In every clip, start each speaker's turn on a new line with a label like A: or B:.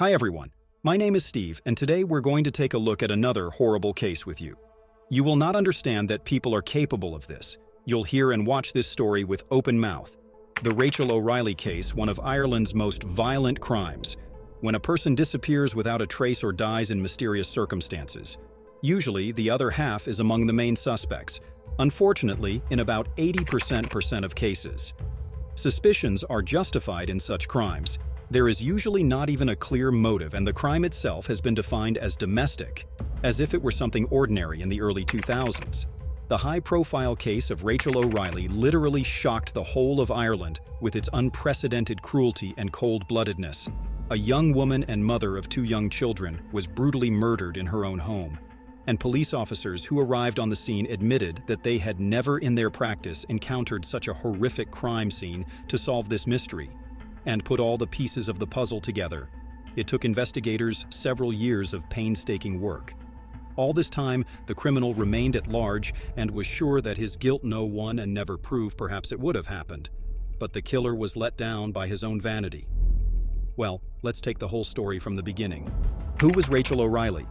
A: Hi everyone, my name is Steve, and today we're going to take a look at another horrible case with you. You will not understand that people are capable of this. You'll hear and watch this story with open mouth. The Rachel O'Reilly case, one of Ireland's most violent crimes, when a person disappears without a trace or dies in mysterious circumstances. Usually, the other half is among the main suspects, unfortunately, in about 80% of cases. Suspicions are justified in such crimes. There is usually not even a clear motive, and the crime itself has been defined as domestic, as if it were something ordinary in the early 2000s. The high-profile case of Rachel O'Reilly literally shocked the whole of Ireland with its unprecedented cruelty and cold-bloodedness. A young woman and mother of 2 young children was brutally murdered in her own home, and police officers who arrived on the scene admitted that they had never in their practice encountered such a horrific crime scene to solve this mystery and put all the pieces of the puzzle together. It took investigators several years of painstaking work. All this time, the criminal remained at large and was sure that his guilt no one and never proved perhaps it would have happened. But the killer was let down by his own vanity. Well, let's take the whole story from the beginning. Who was Rachel O'Reilly?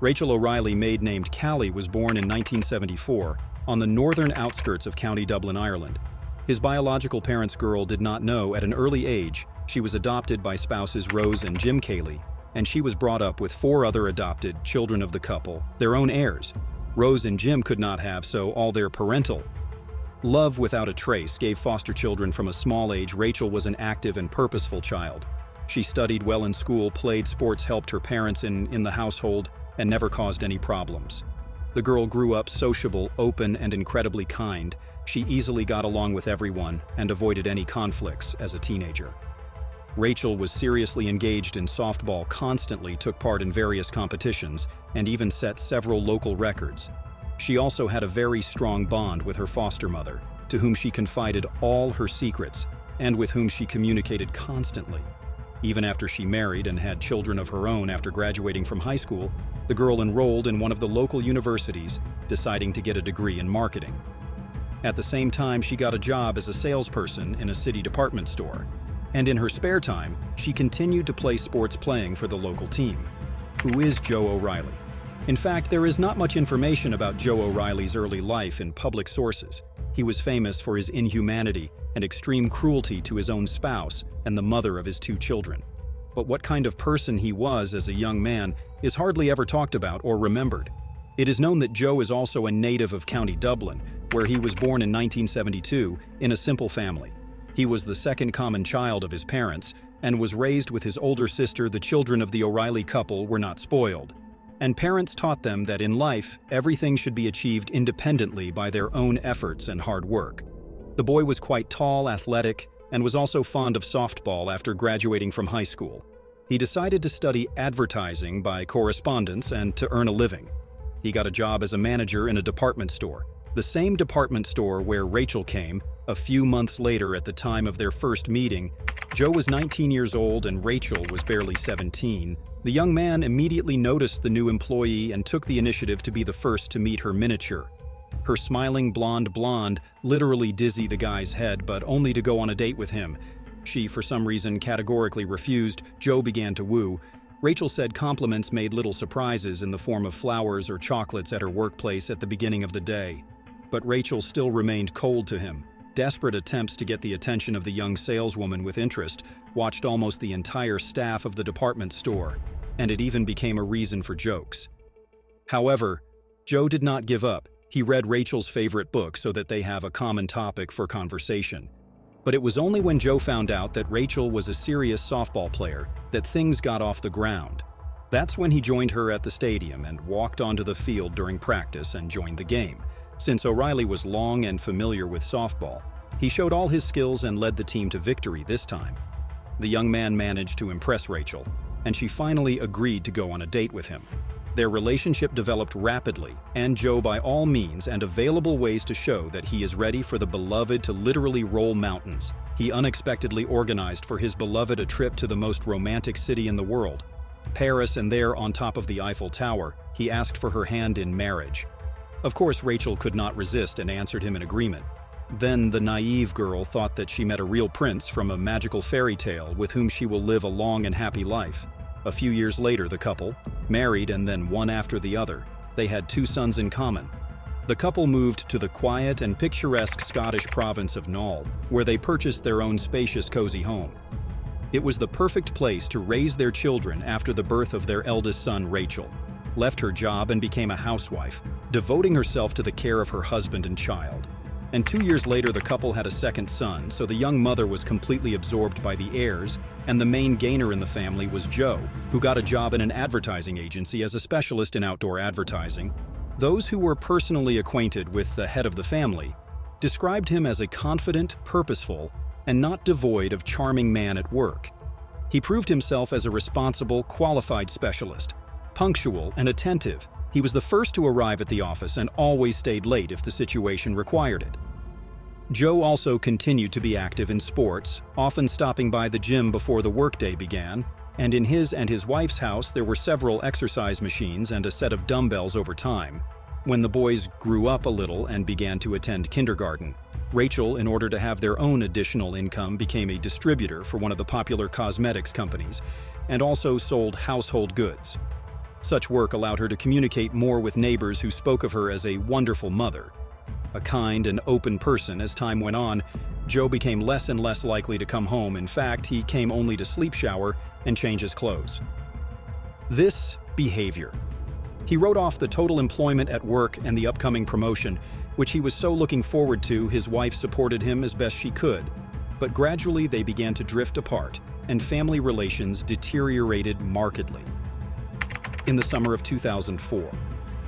A: Rachel O'Reilly, maid-named Callie, was born in 1974 on the northern outskirts of County Dublin, Ireland. His biological parents' girl did not know at an early age she was adopted by spouses Rose and Jim Caley, and she was brought up with 4 other adopted children of the couple, their own heirs. Rose and Jim could not have, so all their parental love without a trace gave foster children from a small age. Rachel was an active and purposeful child. She studied well in school, played sports, helped her parents in the household, and never caused any problems. The girl grew up sociable, open, and incredibly kind. She easily got along with everyone and avoided any conflicts as a teenager. Rachel was seriously engaged in softball, constantly took part in various competitions, and even set several local records. She also had a very strong bond with her foster mother, to whom she confided all her secrets and with whom she communicated constantly. Even after she married and had children of her own after graduating from high school, the girl enrolled in one of the local universities, deciding to get a degree in marketing. At the same time, she got a job as a salesperson in a city department store. And in her spare time, she continued to play sports, playing for the local team. Who is Joe O'Reilly? In fact, there is not much information about Joe O'Reilly's early life in public sources. He was famous for his inhumanity and extreme cruelty to his own spouse and the mother of his 2 children. But what kind of person he was as a young man is hardly ever talked about or remembered. It is known that Joe is also a native of County Dublin, where he was born in 1972 in a simple family. He was the second common child of his parents and was raised with his older sister. The children of the O'Reilly couple were not spoiled, and parents taught them that in life, everything should be achieved independently by their own efforts and hard work. The boy was quite tall, athletic, and was also fond of softball after graduating from high school. He decided to study advertising by correspondence and to earn a living. He got a job as a manager in a department store, the same department store where Rachel came a few months later. At the time of their first meeting, Joe was 19 years old and Rachel was barely 17. The young man immediately noticed the new employee and took the initiative to be the first to meet her miniature. Her smiling blonde literally dizzy the guy's head, but only to go on a date with him. She, for some reason, categorically refused. Joe began to woo. Rachel said compliments made little surprises in the form of flowers or chocolates at her workplace at the beginning of the day. But Rachel still remained cold to him. Desperate attempts to get the attention of the young saleswoman with interest watched almost the entire staff of the department store, and it even became a reason for jokes. However, Joe did not give up. He read Rachel's favorite book so that they have a common topic for conversation. But it was only when Joe found out that Rachel was a serious softball player that things got off the ground. That's when he joined her at the stadium and walked onto the field during practice and joined the game. Since O'Reilly was long and familiar with softball, he showed all his skills and led the team to victory this time. The young man managed to impress Rachel, and she finally agreed to go on a date with him. Their relationship developed rapidly, and Joe, by all means and available ways to show that he is ready for the beloved to literally roll mountains, he unexpectedly organized for his beloved a trip to the most romantic city in the world, Paris, and there, on top of the Eiffel Tower, he asked for her hand in marriage. Of course, Rachel could not resist and answered him in agreement. Then the naive girl thought that she met a real prince from a magical fairy tale with whom she will live a long and happy life. A few years later, the couple, married and then one after the other, they had 2 sons in common. The couple moved to the quiet and picturesque Scottish province of Knoll, where they purchased their own spacious, cozy home. It was the perfect place to raise their children after the birth of their eldest son, Rachel left her job and became a housewife, devoting herself to the care of her husband and child. And 2 years later, the couple had a second son, so the young mother was completely absorbed by the heirs, and the main gainer in the family was Joe, who got a job in an advertising agency as a specialist in outdoor advertising. Those who were personally acquainted with the head of the family described him as a confident, purposeful, and not devoid of charming man at work. He proved himself as a responsible, qualified specialist. Punctual and attentive, he was the first to arrive at the office and always stayed late if the situation required it. Joe also continued to be active in sports, often stopping by the gym before the workday began, and in his and his wife's house there were several exercise machines and a set of dumbbells over time. When the boys grew up a little and began to attend kindergarten, Rachel, in order to have their own additional income, became a distributor for one of the popular cosmetics companies and also sold household goods. Such work allowed her to communicate more with neighbors who spoke of her as a wonderful mother. A kind and open person, as time went on, Joe became less and less likely to come home. In fact, he came only to sleep, shower, and change his clothes. This behavior. He wrote off the total employment at work and the upcoming promotion, which he was so looking forward to. His wife supported him as best she could, but gradually they began to drift apart, and family relations deteriorated markedly. In the summer of 2004,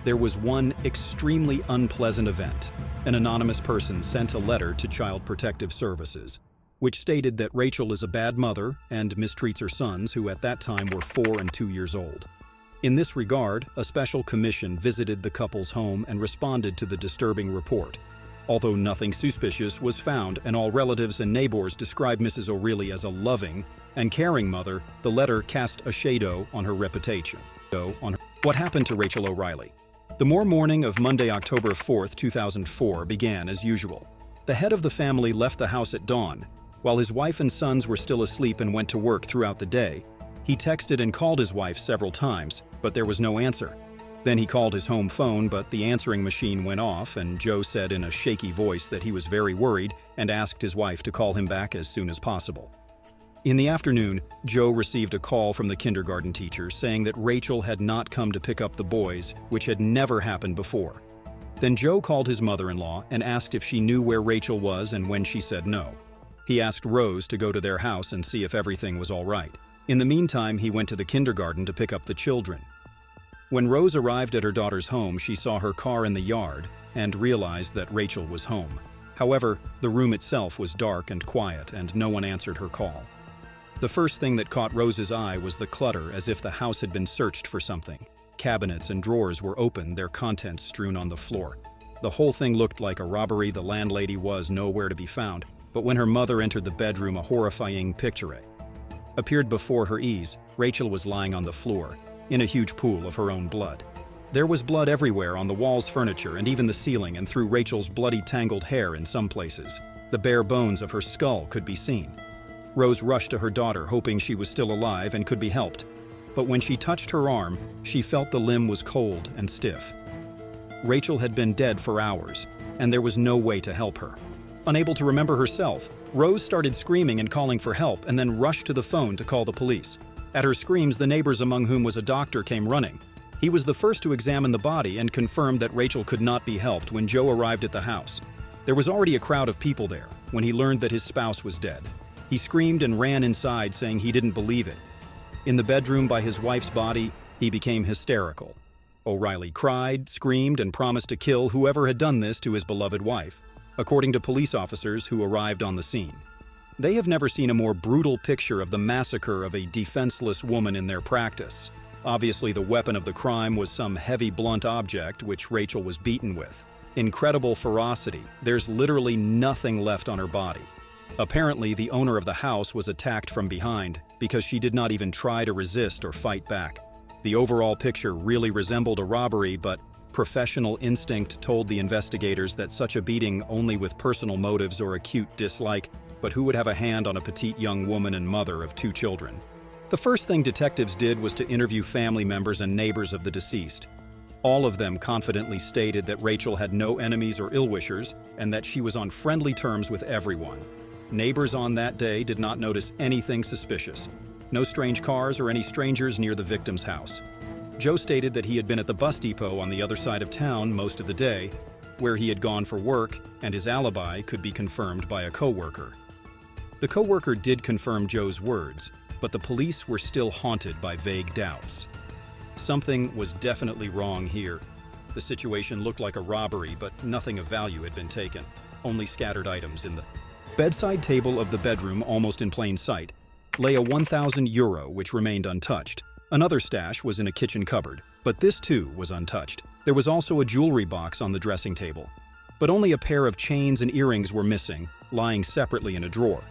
A: there was one extremely unpleasant event. An anonymous person sent a letter to Child Protective Services, which stated that Rachel is a bad mother and mistreats her sons, who at that time were 4 and 2 years old. In this regard, a special commission visited the couple's home and responded to the disturbing report. Although nothing suspicious was found and all relatives and neighbors described Mrs. O'Reilly as a loving and caring mother, the letter cast a shadow on her reputation. What happened to Rachel O'Reilly? The morning of Monday, October 4, 2004 began as usual. The head of the family left the house at dawn. While his wife and sons were still asleep and went to work throughout the day, he texted and called his wife several times, but there was no answer. Then he called his home phone, but the answering machine went off, and Joe said in a shaky voice that he was very worried and asked his wife to call him back as soon as possible. In the afternoon, Joe received a call from the kindergarten teacher saying that Rachel had not come to pick up the boys, which had never happened before. Then Joe called his mother-in-law and asked if she knew where Rachel was, and when she said no, he asked Rose to go to their house and see if everything was all right. In the meantime, he went to the kindergarten to pick up the children. When Rose arrived at her daughter's home, she saw her car in the yard and realized that Rachel was home. However, the room itself was dark and quiet, and no one answered her call. The first thing that caught Rose's eye was the clutter, as if the house had been searched for something. Cabinets and drawers were open, their contents strewn on the floor. The whole thing looked like a robbery. The landlady was nowhere to be found, but when her mother entered the bedroom, a horrifying picture appeared before her eyes. Rachel was lying on the floor, in a huge pool of her own blood. There was blood everywhere, on the walls, furniture, and even the ceiling, and through Rachel's bloody, tangled hair in some places. The bare bones of her skull could be seen. Rose rushed to her daughter, hoping she was still alive and could be helped. But when she touched her arm, she felt the limb was cold and stiff. Rachel had been dead for hours, and there was no way to help her. Unable to remember herself, Rose started screaming and calling for help, and then rushed to the phone to call the police. At her screams, the neighbors, among whom was a doctor, came running. He was the first to examine the body and confirmed that Rachel could not be helped. When Joe arrived at the house, there was already a crowd of people there when he learned that his spouse was dead. He screamed and ran inside, saying he didn't believe it. In the bedroom by his wife's body, he became hysterical. O'Reilly cried, screamed, and promised to kill whoever had done this to his beloved wife, according to police officers who arrived on the scene. They have never seen a more brutal picture of the massacre of a defenseless woman in their practice. Obviously, the weapon of the crime was some heavy, blunt object which Rachel was beaten with. Incredible ferocity. There's literally nothing left on her body. Apparently, the owner of the house was attacked from behind because she did not even try to resist or fight back. The overall picture really resembled a robbery, but professional instinct told the investigators that such a beating only with personal motives or acute dislike, but who would have a hand on a petite young woman and mother of 2 children? The first thing detectives did was to interview family members and neighbors of the deceased. All of them confidently stated that Rachel had no enemies or ill-wishers and that she was on friendly terms with everyone. Neighbors on that day did not notice anything suspicious. No strange cars or any strangers near the victim's house. Joe stated that he had been at the bus depot on the other side of town most of the day, where he had gone for work, and his alibi could be confirmed by a coworker. The coworker did confirm Joe's words, but the police were still haunted by vague doubts. Something was definitely wrong here. The situation looked like a robbery, but nothing of value had been taken, only scattered items in the bedside table of the bedroom, almost in plain sight, lay a €1,000 which remained untouched. Another stash was in a kitchen cupboard, but this too was untouched. There was also a jewelry box on the dressing table, but only a pair of chains and earrings were missing, lying separately in a drawer.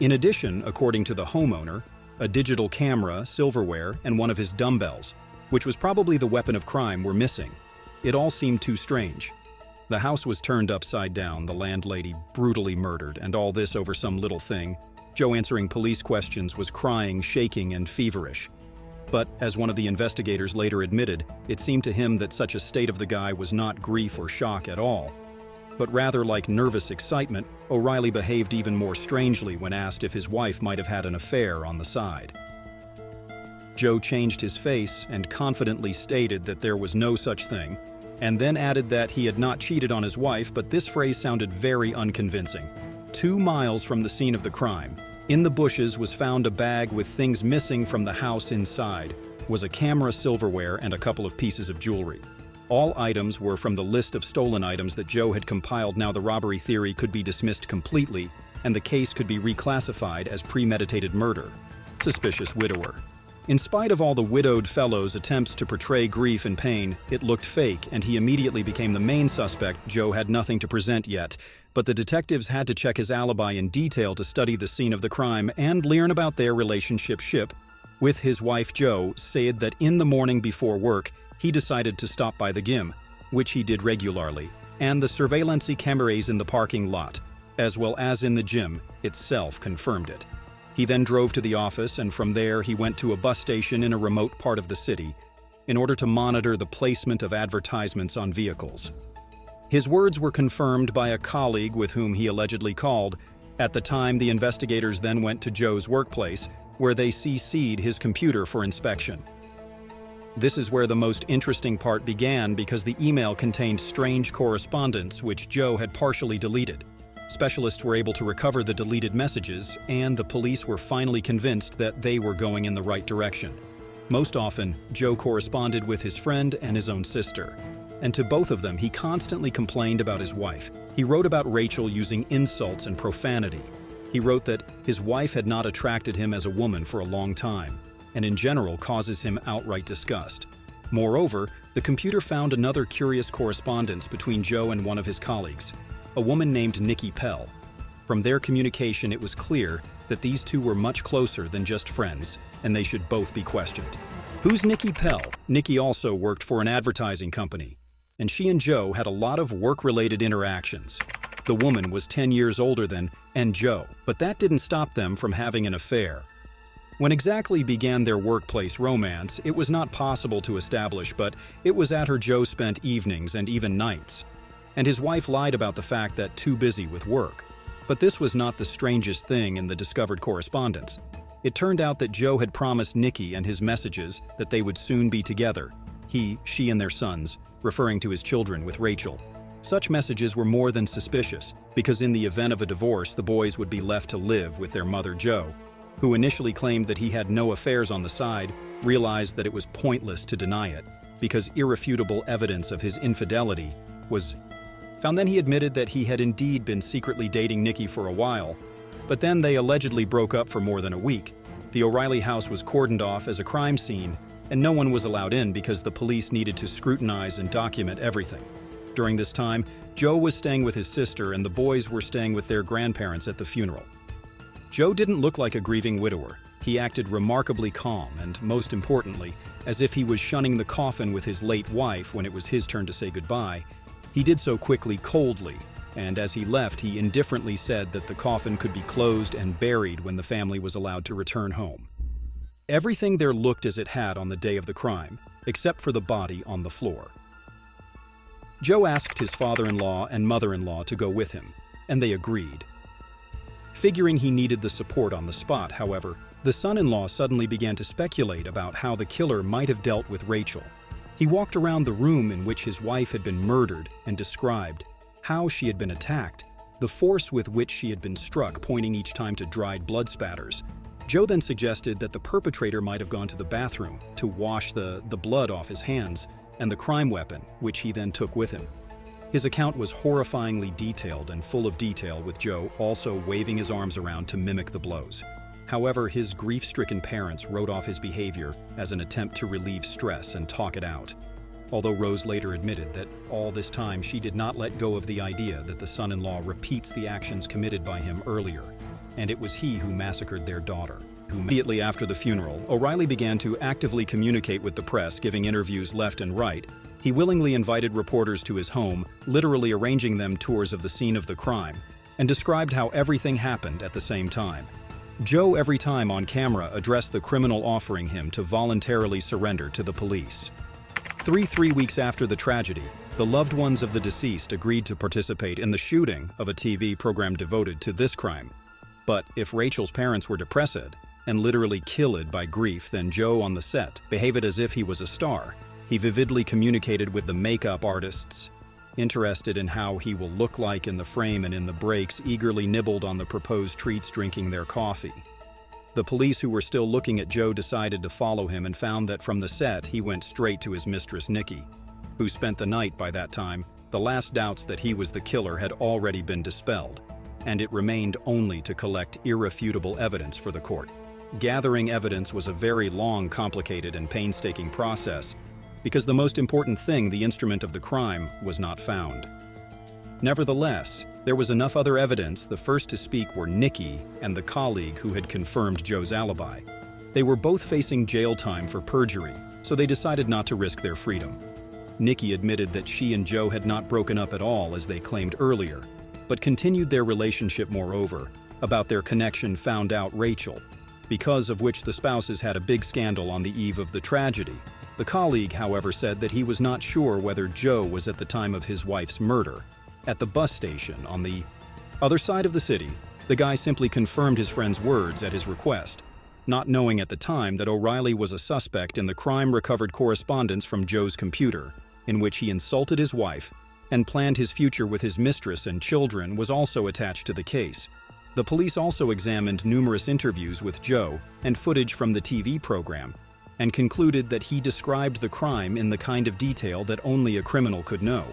A: In addition, according to the homeowner, a digital camera, silverware, and one of his dumbbells, which was probably the weapon of crime, were missing. It all seemed too strange. The house was turned upside down, the landlady brutally murdered, and all this over some little thing. Joe, answering police questions, was crying, shaking, and feverish. But, as one of the investigators later admitted, it seemed to him that such a state of the guy was not grief or shock at all, but rather like nervous excitement. O'Reilly behaved even more strangely when asked if his wife might have had an affair on the side. Joe changed his face and confidently stated that there was no such thing, and then added that he had not cheated on his wife, but this phrase sounded very unconvincing. 2 miles from the scene of the crime, in the bushes, was found a bag with things missing from the house. Inside was a camera, silverware, and a couple of pieces of jewelry. All items were from the list of stolen items that Joe had compiled. Now the robbery theory could be dismissed completely, and the case could be reclassified as premeditated murder. Suspicious widower. In spite of all the widowed fellow's attempts to portray grief and pain, it looked fake, and he immediately became the main suspect. Joe had nothing to present yet, but the detectives had to check his alibi in detail to study the scene of the crime and learn about their relationship with his wife. Joe said that in the morning before work, he decided to stop by the gym, which he did regularly, and the surveillance cameras in the parking lot, as well as in the gym itself, confirmed it. He then drove to the office, and from there he went to a bus station in a remote part of the city in order to monitor the placement of advertisements on vehicles. His words were confirmed by a colleague with whom he allegedly called. At the time, the investigators then went to Joe's workplace, where they CC'd his computer for inspection. This is where the most interesting part began, because the email contained strange correspondence which Joe had partially deleted. Specialists were able to recover the deleted messages, and the police were finally convinced that they were going in the right direction. Most often, Joe corresponded with his friend and his own sister, and to both of them he constantly complained about his wife. He wrote about Rachel using insults and profanity. He wrote that his wife had not attracted him as a woman for a long time, and in general causes him outright disgust. Moreover, the computer found another curious correspondence between Joe and one of his colleagues, a woman named Nikki Pell. From their communication, it was clear that these two were much closer than just friends, and they should both be questioned. Who's Nikki Pell? Nikki also worked for an advertising company, and she and Joe had a lot of work-related interactions. The woman was 10 years older than Joe, but that didn't stop them from having an affair. When exactly began their workplace romance, it was not possible to establish, but it was at her Joe spent evenings and even nights. And his wife lied about the fact that too busy with work. But this was not the strangest thing in the discovered correspondence. It turned out that Joe had promised Nikki and his messages that they would soon be together, she and their sons, referring to his children with Rachel. Such messages were more than suspicious, because in the event of a divorce, the boys would be left to live with their mother Joe, who initially claimed that he had no affairs on the side, realized that it was pointless to deny it, because irrefutable evidence of his infidelity was found. Then he admitted that he had indeed been secretly dating Nikki for a while, but then they allegedly broke up for more than a week. The O'Reilly house was cordoned off as a crime scene, and no one was allowed in because the police needed to scrutinize and document everything. During this time, Joe was staying with his sister, and the boys were staying with their grandparents at the funeral. Joe didn't look like a grieving widower. He acted remarkably calm and, most importantly, as if he was shunning the coffin with his late wife when it was his turn to say goodbye. He did so quickly, coldly, and as he left, he indifferently said that the coffin could be closed and buried when the family was allowed to return home. Everything there looked as it had on the day of the crime, except for the body on the floor. Joe asked his father-in-law and mother-in-law to go with him, and they agreed. Figuring he needed the support on the spot, however, the son-in-law suddenly began to speculate about how the killer might have dealt with Rachel. He walked around the room in which his wife had been murdered and described how she had been attacked, the force with which she had been struck, pointing each time to dried blood spatters. Joe then suggested that the perpetrator might have gone to the bathroom to wash the blood off his hands and the crime weapon, which he then took with him. His account was horrifyingly detailed and full of detail, with Joe also waving his arms around to mimic the blows. However, his grief-stricken parents wrote off his behavior as an attempt to relieve stress and talk it out. Although Rose later admitted that all this time she did not let go of the idea that the son-in-law repeats the actions committed by him earlier, and it was he who massacred their daughter. Immediately after the funeral, O'Reilly began to actively communicate with the press, giving interviews left and right. He willingly invited reporters to his home, literally arranging them tours of the scene of the crime, and described how everything happened at the same time. Joe, every time on camera, addressed the criminal, offering him to voluntarily surrender to the police. Three weeks after the tragedy, the loved ones of the deceased agreed to participate in the shooting of a TV program devoted to this crime. But if Rachel's parents were depressed and literally killed by grief, then Joe on the set behaved as if he was a star. He vividly communicated with the makeup artists, interested in how he will look like in the frame, and in the breaks eagerly nibbled on the proposed treats, drinking their coffee. The police, who were still looking at Joe, decided to follow him and found that from the set he went straight to his mistress Nikki, who spent the night. By that time, the last doubts that he was the killer had already been dispelled, and it remained only to collect irrefutable evidence for the court. Gathering evidence was a very long, complicated, and painstaking process, because the most important thing, the instrument of the crime, was not found. Nevertheless, there was enough other evidence. The first to speak were Nikki and the colleague who had confirmed Joe's alibi. They were both facing jail time for perjury, so they decided not to risk their freedom. Nikki admitted that she and Joe had not broken up at all, as they claimed earlier, but continued their relationship. Moreover, about their connection found out Rachel, because of which the spouses had a big scandal on the eve of the tragedy. The colleague, however, said that he was not sure whether Joe was at the time of his wife's murder at the bus station on the other side of the city. The guy simply confirmed his friend's words at his request, not knowing at the time that O'Reilly was a suspect in the crime. Recovered correspondence from Joe's computer, in which he insulted his wife and planned his future with his mistress and children, was also attached to the case. The police also examined numerous interviews with Joe and footage from the TV program, and concluded that he described the crime in the kind of detail that only a criminal could know.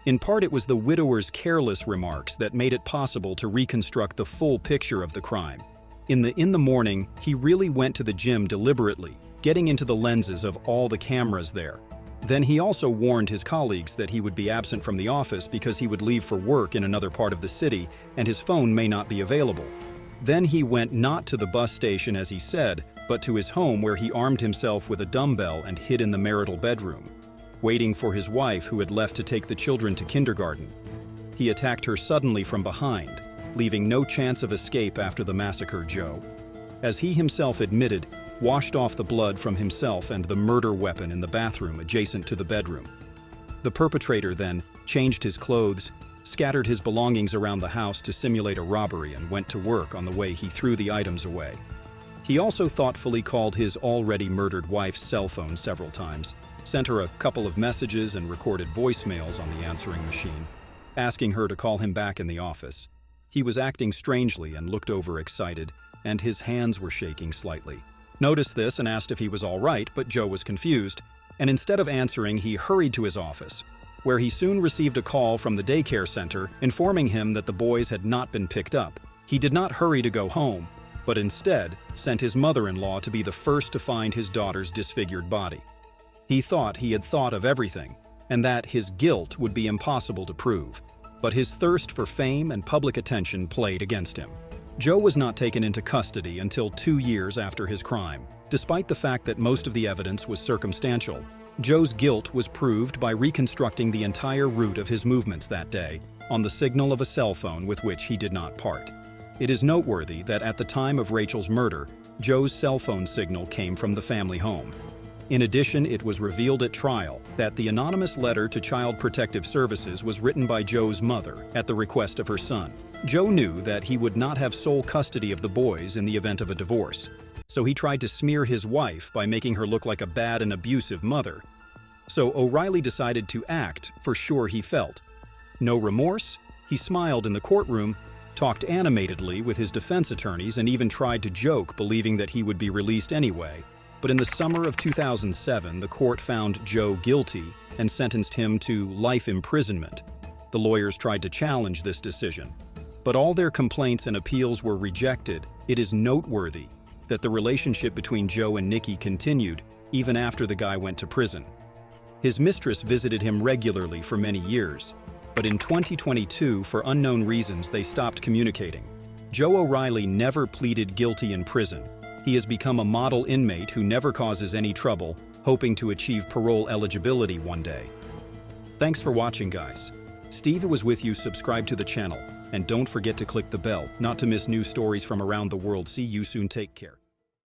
A: In part, it was the widower's careless remarks that made it possible to reconstruct the full picture of the crime. In the morning, he really went to the gym deliberately, getting into the lenses of all the cameras there. Then he also warned his colleagues that he would be absent from the office because he would leave for work in another part of the city and his phone may not be available. Then he went not to the bus station, as he said, but to his home, where he armed himself with a dumbbell and hid in the marital bedroom, waiting for his wife, who had left to take the children to kindergarten. He attacked her suddenly from behind, leaving no chance of escape. After the massacre, Joe, as he himself admitted, washed off the blood from himself and the murder weapon in the bathroom adjacent to the bedroom. The perpetrator then changed his clothes, scattered his belongings around the house to simulate a robbery, and went to work. On the way, he threw the items away. He also thoughtfully called his already murdered wife's cell phone several times, sent her a couple of messages, and recorded voicemails on the answering machine, asking her to call him back in the office. He was acting strangely and looked overexcited, and his hands were shaking slightly. Noticed this and asked if he was all right, but Joe was confused, and instead of answering, he hurried to his office, where he soon received a call from the daycare center informing him that the boys had not been picked up. He did not hurry to go home, but instead sent his mother-in-law to be the first to find his daughter's disfigured body. He thought he had thought of everything, and that his guilt would be impossible to prove, but his thirst for fame and public attention played against him. Joe was not taken into custody until 2 years after his crime. Despite the fact that most of the evidence was circumstantial, Joe's guilt was proved by reconstructing the entire route of his movements that day on the signal of a cell phone with which he did not part. It is noteworthy that at the time of Rachel's murder, Joe's cell phone signal came from the family home. In addition, it was revealed at trial that the anonymous letter to Child Protective Services was written by Joe's mother at the request of her son. Joe knew that he would not have sole custody of the boys in the event of a divorce, so he tried to smear his wife by making her look like a bad and abusive mother. So O'Reilly decided to act for sure he felt. No remorse, he smiled in the courtroom, talked animatedly with his defense attorneys, and even tried to joke, believing that he would be released anyway. But in the summer of 2007, the court found Joe guilty and sentenced him to life imprisonment. The lawyers tried to challenge this decision, but all their complaints and appeals were rejected. It is noteworthy that the relationship between Joe and Nikki continued even after the guy went to prison. His mistress visited him regularly for many years, but in 2022, for unknown reasons, they stopped communicating. Joe O'Reilly never pleaded guilty in prison. He has become a model inmate who never causes any trouble, hoping to achieve parole eligibility one day. Thanks for watching, guys. Steve was with you. Subscribe to the channel, and don't forget to click the bell not to miss new stories from around the world. See you soon. Take care.